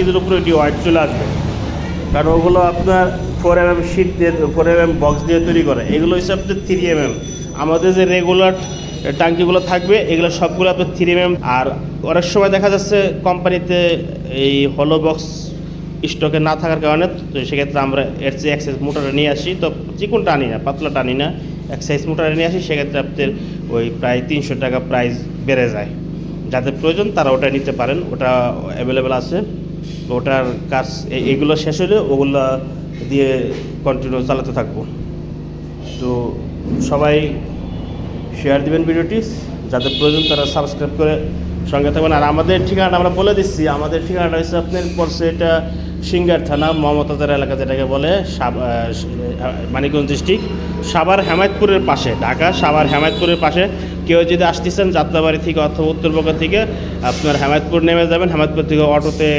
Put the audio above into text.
কিছুর উপরে এটি হোয়াইট চলে আসবে, কারণ ওগুলো আপনার 4mm শিট দিয়ে 4mm বক্স দিয়ে তৈরি করে। এগুলো হচ্ছে আপনার 3mm। আমাদের যে রেগুলার টাঙ্কিগুলো থাকবে এগুলো সবগুলো আপনার 3mm। আর অনেক সময় দেখা যাচ্ছে কোম্পানিতে এই হলো বক্স স্টকে না থাকার কারণে, তো সেক্ষেত্রে আমরা এর চেয়ে এক্সাইজ মোটরে নিয়ে আসি। তো চিকনটা আনি না, পাতলাটা আনি না, এক্সাইজ মোটরে নিয়ে আসি। সেক্ষেত্রে আপনাদের ওই প্রায় 300 টাকা প্রাইস বেড়ে যায়। যাদের প্রয়োজন তারা ওটা নিতে পারেন, ওটা অ্যাভেলেবেল আছে। ওটার কাজ এগুলো শেষ হলে ওগুলো দিয়ে কন্টিনিউ চালাতে থাকবো। তো সবাই শেয়ার দিবেন ভিডিওটি, যাদের প্রয়োজন তারা সাবস্ক্রাইব করে সঙ্গে থাকবেন। আর আমাদের ঠিকানাটা আমরা বলে দিচ্ছি, আমাদের ঠিকানাটা হচ্ছে আপনার পড়ছে এটা সিঙ্গার থানা, মমতাজার এলাকা যেটাকে বলে, মানিকগঞ্জ ডিস্ট্রিক্ট, সাভার হেমায়তপুরের পাশে, ঢাকা সাভার হেমায়তপুরের পাশে। কেউ যদি আসতেছেন যাত্রাবাড়ি থেকে অথবা উত্তরবঙ্গ থেকে, আপনার হেমায়তপুর নেমে যাবেন, হেমায়তপুর থেকে অটোতে